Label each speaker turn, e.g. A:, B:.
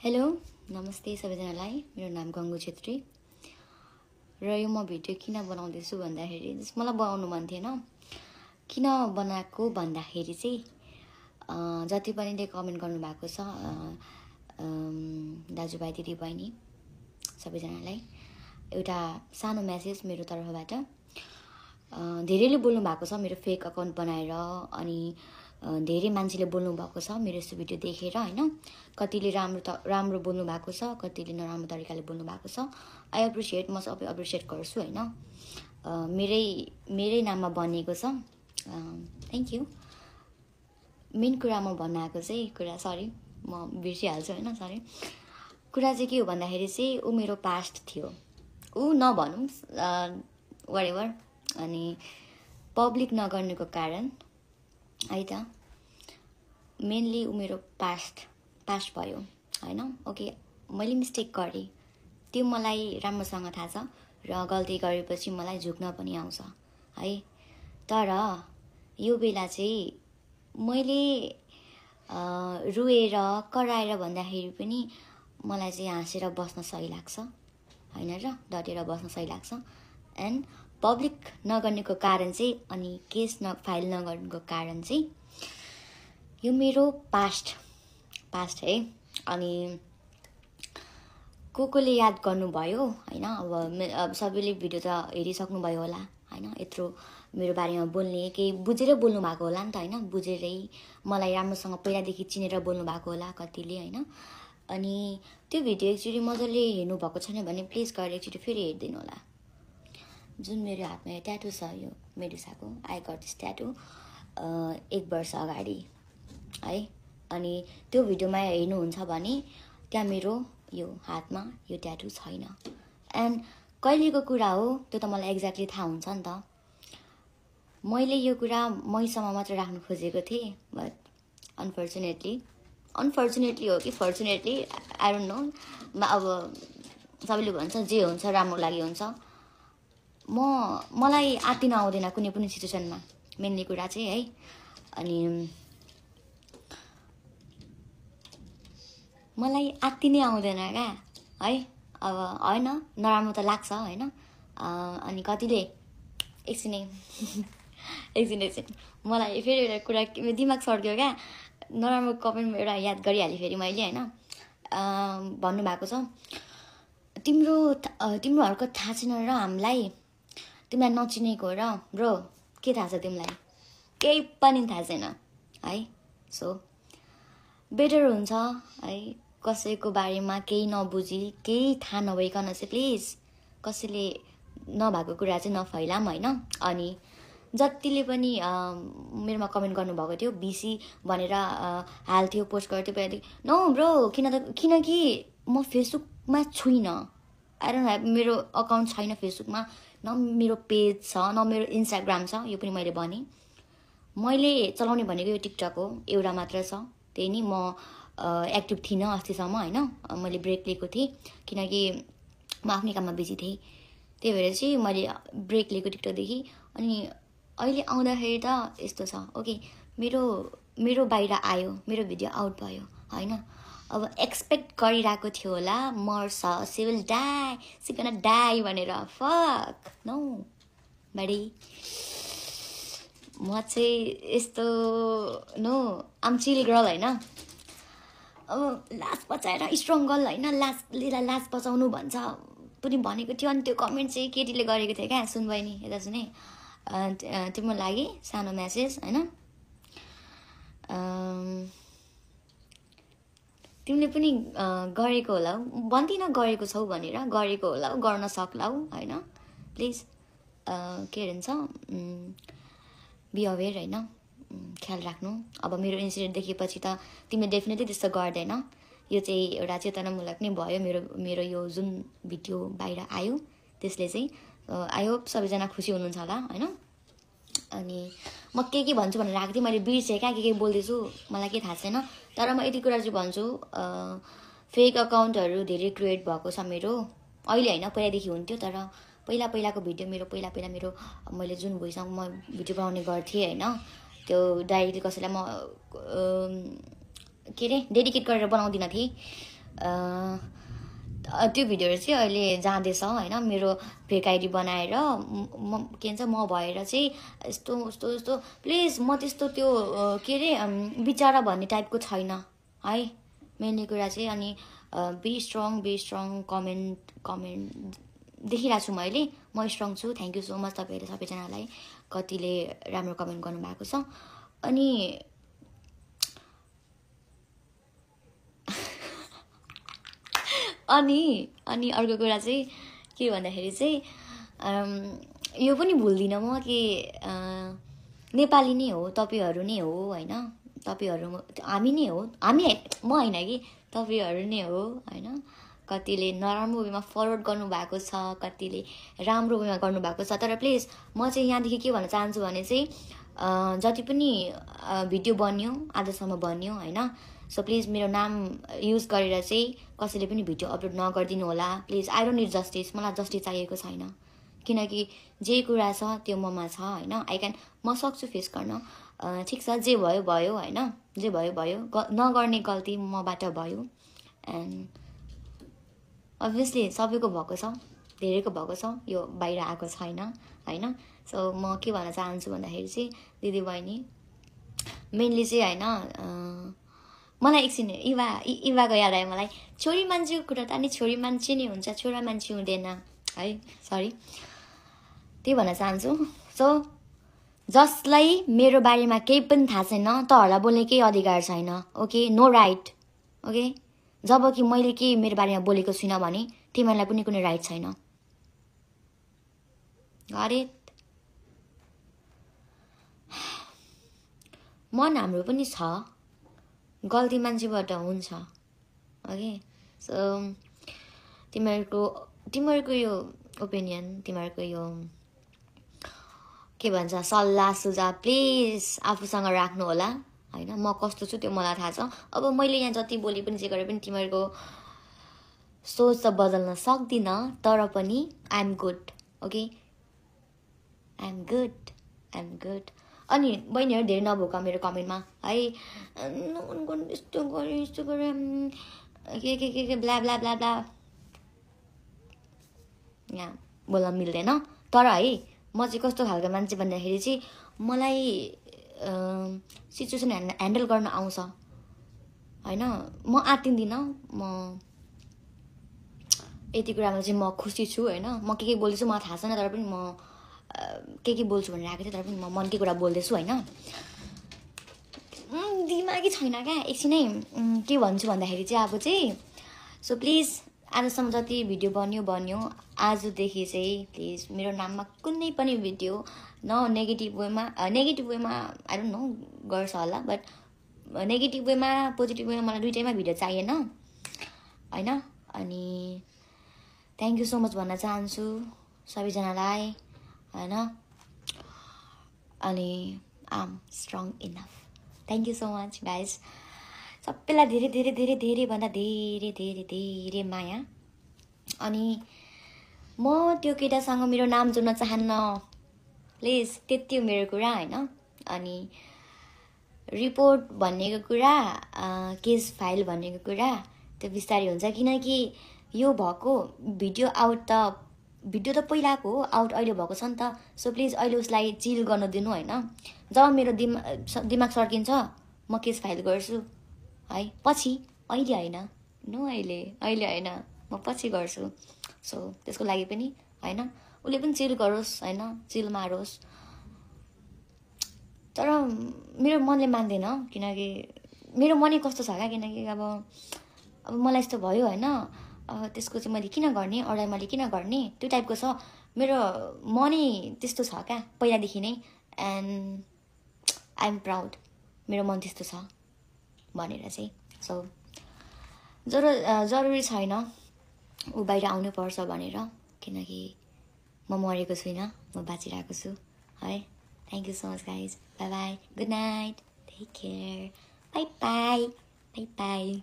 A: hello नमस्ते सबैजनालाई मेरो नाम गङ्गु छेत्री र यो म भिडियो किन बनाउँदैछु भन्दाखेरि मलाई बनाउनु मन थिएन किन बनाएको भन्दाखेरि चाहिँ जति पनि कमेन्ट गर्नु भएको छ दाजुभाइ दिदीबहिनी सबैजनालाई एउटा सानो मेसेज मेरो तर्फबाट धेरैले बोल्नु भएको छ मेरो फेक अकाउन्ट बनाएर अनि धेरै मान्छेले बोल्नु भएको छ मेरो यस्तो भिडियो देखेर हैन कतिले राम्रो बोल्नु भएको छ कतिले नराम्रो तरिकाले बोल्नु भएको छ आई एप्रिसिएट म सबै एप्रिसिएट गर्छु हैन मेरै नाममा बनेको छ थ्यांक यू मेन कुरा म भन्न आएको चाहिँ कुरा सरी म बिर्सिहाल्छु हैन सरी कुरा चाहिँ के हो भन्दाखेरि चाहिँ उ मेरो पास्ट थियो उ नभनौं व्हाटएभर अनि पब्लिक नगर्नुको कारण है त मेनली उ मेरो पास्ट भयो हैन ओके मैले मिस्टेक गरेँ त्यो मलाई राम्रोसँग थाहा छ र गल्ती गरेपछि मलाई झुक्न पनि आउँछ है तर यो बेला चाहिँ मैले रुएर कराएर भन्दाखेरि पनि मलाई चाहिँ हाँसेर बस्न सही लाग्छ हैन र डटेर बस्न सही लाग्छ एन्ड पब्लिक नगर्नुको कारण चाहिँ अनि केस फाइल नगर्नुको कारण चाहिँ यो मेरो पास्ट है अनि कोले याद गर्नुभयो हैन अब सबैले भिडियो त हेरिसक्नु भयो होला हैन यत्रो मेरो बारेमा बोल्ने केही बुझेर बोल्नु भएको होला नि त हैन बुझेरै मलाई राम्रोसँग पहिलादेखि चिनेर बोल्नु भएको होला कतिले हैन अनि त्यो भिडियो एकचोटी मजाले हेर्नु भएको छैन भने प्लिज गएर एकचोटी फेरि हेर्दिनु होला जुन मेरो हातमा यो ट्याटु छ यो मेडुसाको आई गट दिस ट्याटु 1 वर्ष अगाडि है अनि त्यो भिडियोमा हेर्नुहुन्छ भने त्यहाँ मेरो यो हातमा यो ट्याटु छैन एन्ड कहिलेको कुरा हो त्यो त मलाई एक्ज्याक्टली थाहा हुन्छ नि त मैले यो कुरा मैसम्म मात्र राख्न खोजेको थिएँ बट अनफर्चुनेटली हो कि फर्चुनेटली आई डोन्ट नो अब सबैले भन्छ जे हुन्छ राम्रो लागि हुन्छ मलाई आत्तिन आउँदैन कुनै पनि सिचुएसनमा मेनली कुरा चाहिँ है अनि मलाई आत्तिनै आउँदैन क्या है अब हैन नराम्रो त लाग्छ हैन अनि कतिले एकछिन मलाई फेरि एउटा कुरा दिमाग सर्क्यो क्या नराम्रो कमेन्ट एउटा याद गरिहालेँ फेरि मैले हैन भन्नुभएको छ तिम्रोहरूको थाहा छैन र हामीलाई तिमीलाई नचिनेको र ब्रो के थाहा छ तिमीलाई केही पनि थाहा छैन है सो बेटर हुन्छ है कसैको बारेमा केही नबुझी केही थाहा नभइकन चाहिँ प्लिज कसैले नभएको कुरा चाहिँ नफैलाम हैन अनि जतिले पनि मेरोमा कमेन्ट गर्नुभएको थियो बिसी भनेर हाल्थ्यो पोस्ट गर्थ्यो पहिलादेखि नो ब्रो किनकि म फेसबुकमा छुइनँ आई डोन्ट ह्याभ मेरो अकाउन्ट छैन फेसबुकमा न मेरो पेज छ न मेरो इन्स्टाग्राम छ यो पनि मैले भने मैले चलाउने भनेको यो टिकटक हो एउटा मात्र छ त्यही नि म एक्टिभ थिइनँ अस्तिसम्म हैन मैले ब्रेक लिएको थिएँ किनकि म आफ्नै काममा बिजी थिएँ त्यही भएर चाहिँ मैले ब्रेक लिएको टिकटकदेखि अनि अहिले आउँदाखेरि त यस्तो छ ओके मेरो बाहिर आयो मेरो भिडियो आउट भयो हैन अब एक्सपेक्ट गरिरहेको थियो होला मर्छ सिविल डाई भनेर फक नो बडी म चाहिँ यस्तो नो आम चिल गर्ल हैन अब लास बचाएर स्ट्रङ गर्ल हैन लास बचाउनु भन्छ पनि भनेको थियो अनि त्यो कमेन्ट चाहिँ केटीले गरेको थियो क्या सुन बहिनी यता सुने तिम्रो लागि सानो मेसेज हैन तिमीले पनि गरेको होला भन्दिन गरेको छौ भनेर गरेको होला गर्न सक्ला हैन प्लिज के भन्छ बी अवेयर हैन ख्याल राख्नु अब मेरो इन्सिडेन्ट देखेपछि त तिमीले डेफिनेटली त्यस्तो गर्दैन यो चाहिँ एउटा चेतनामूलक नै भयो मेरो यो जुन भिडियो बाहिर आयो त्यसले चाहिँ आई होप सबैजना खुसी हुनुहुन्छ होला हैन अनि म के भन्छु भनेर राख्दै मैले बिर्सेँ क्या के बोल्दैछु मलाई के थाहा छैन तर म यति कुरा चाहिँ भन्छु फेक अकाउन्टहरू धेरै क्रिएट भएको छ मेरो अहिले हैन पहिलादेखि हुन्थ्यो तर पहिलाको भिडियो मेरो पहिला मेरो मैले जुन भोइसमा म भिडियो बनाउने गर्थेँ हैन त्यो डाइरेक्टली कसैलाई म के रे डेडिकेट गरेर बनाउँदिन थिएँ त्यो भिडियोहरू चाहिँ अहिले जाँदैछ होइन मेरो फेक आइडी बनाएर के भन्छ म भएर चाहिँ यस्तो यस्तो यस्तो प्लिज म त्यस्तो त्यो के अरे बिचारा भन्ने टाइपको छैन है मेनली कुरा चाहिँ अनि बी स्ट्रङ कमेन्ट देखिरहेको छु मैले म स्ट्रङ छु थ्याङ्क यू सो मच तपाईँहरूले सबैजनालाई कतिले राम्रो कमेन्ट गर्नुभएको छ अनि अनि अर्को कुरा चाहिँ के भन्दाखेरि चाहिँ यो पनि भुल्दिनँ म कि नेपाली नै हो तपाईँहरू नै हो होइन तपाईँहरू हामी नै हो हामी म होइन कि तपाईँहरू नै हो होइन कतिले नराम्रो वेमा फरवर्ड गर्नुभएको छ कतिले राम्रो वेमा गर्नुभएको छ तर प्लिज म चाहिँ यहाँदेखि के भन्न चाहन्छु भने चाहिँ जति पनि भिडियो बन्यो आजसम्म बन्यो होइन सो प्लिज मेरो नाम युज गरेर चाहिँ कसैले पनि भिडियो अपलोड नगरिदिनु होला please I don't need justice मलाई जस्टिस चाहिएको छैन किनकि जे कुरा छ त्यो ममा छ होइन म सक्छु फेस गर्न ठिक छ जे भयो भयो होइन जे भयो भयो नगर्ने गल्ती मबाट भयो एन्ड अभियसली सबैको भएको छ धेरैको भएको छ यो बाहिर आएको छैन होइन सो म के भन्न चाहन्छु भन्दाखेरि चाहिँ दिदी बहिनी मेनली चाहिँ होइन मलाई एकछिन इवाको याद आयो मलाई छोरी मान्छेको कुरा त अनि छोरी मान्छे नै हुन्छ छोरा मान्छे हुँदैन है सरी त्यही भन्न चाहन्छु सो जसलाई मेरो बारेमा केही पनि थाहा छैन तहरूलाई बोल्ने केही अधिकार छैन ओके नो राइट ओके जब कि मैले के मेरो बारेमा बोलेको छुइनँ भने तिमीहरूलाई पनि कुनै राइट छैन गरे मन हाम्रो पनि छ गल्ती मान्छेबाट हुन्छ ओके सो तिमीहरूको यो ओपिनियन तिमीहरूको यो के भन्छ सल्लाह सुझाव प्लिज आफूसँग राख्नु होला होइन म कस्तो छु त्यो मलाई थाहा छ अब मैले यहाँ जति बोले पनि जे गरे पनि तिमीहरूको सोच त बदल्न सक्दिनँ तर पनि I am good okay I am good अनि बहिनीहरू धेरै नभोक मेरो कमेन्टमा है यस्तो गरे के ब्ला ब्ला ब्ला ब्ला यहाँ बोल्न मिल्दैन तर है म चाहिँ कस्तो खालको मान्छे भन्दाखेरि चाहिँ मलाई सिचुएसन ह्यान्डल गर्न आउँछ होइन म आत्तिन्दिनँ म यति कुरामा चाहिँ म खुसी छु होइन म के बोल्दैछु मलाई थाहा छैन तर पनि म के बोल्छु भनेर आएको थिएँ तर पनि म मनकै कुरा बोल्दैछु होइन दिमागै छैन क्या एकछिनै के भन्छु भन्दाखेरि चाहिँ अब चाहिँ सो प्लिज आजसम्म जति भिडियो बन्यो आजदेखि चाहिँ प्लिज मेरो नाममा कुनै पनि भिडियो न नेगेटिभ वेमा आई डोन्ट नो गर्छ होला बट नेगेटिभ वेमा पोजिटिभ वेमा मलाई दुइटैमा भिडियो चाहिएन होइन अनि थ्याङ्क यू सो मच भन्न चाहन्छु सबैजनालाई होइन अनि I am strong enough thank you so much guys सबैलाई धेरै धेरै धेरै धेरैभन्दा धेरै धेरै धेरै माया अनि म त्यो केटासँग मेरो नाम जोड्न चाहन्न प्लिज त्यति हो मेरो कुरा होइन अनि रिपोर्ट भन्नेको कुरा केस फाइल भन्नेको कुरा त्यो बिस्तारै हुन्छ किनकि यो भएको भिडियो त पहिलाको हो आउट अहिले भएको छ नि त सो प्लिज अहिले उसलाई चिल गर्न दिनु होइन जब मेरो दिमाग सर्किन्छ म केस फाइल गर्छु है पछि अहिले होइन अहिले होइन म पछि गर्छु सो त्यसको लागि पनि होइन उसले पनि चिल गरोस् होइन चिल मारोस् तर मेरो मनले मान्दैन किनकि मेरो मनै कस्तो छ क्या किनकि अब मलाई यस्तो भयो होइन त्यसको चाहिँ मैले किन गर्ने अरूलाई मैले किन गर्ने त्यो टाइपको छ मेरो मनै त्यस्तो छ क्या पहिलादेखि नै एन्ड आई एम प्राउड मेरो मन त्यस्तो छ भनेर चाहिँ सो जरुरी छैन ऊ बाहिर आउनु पर्छ भनेर किनकि म मरेको छुइनँ म बाँचिरहेको छु है thank you so much guys bye bye good night take care bye by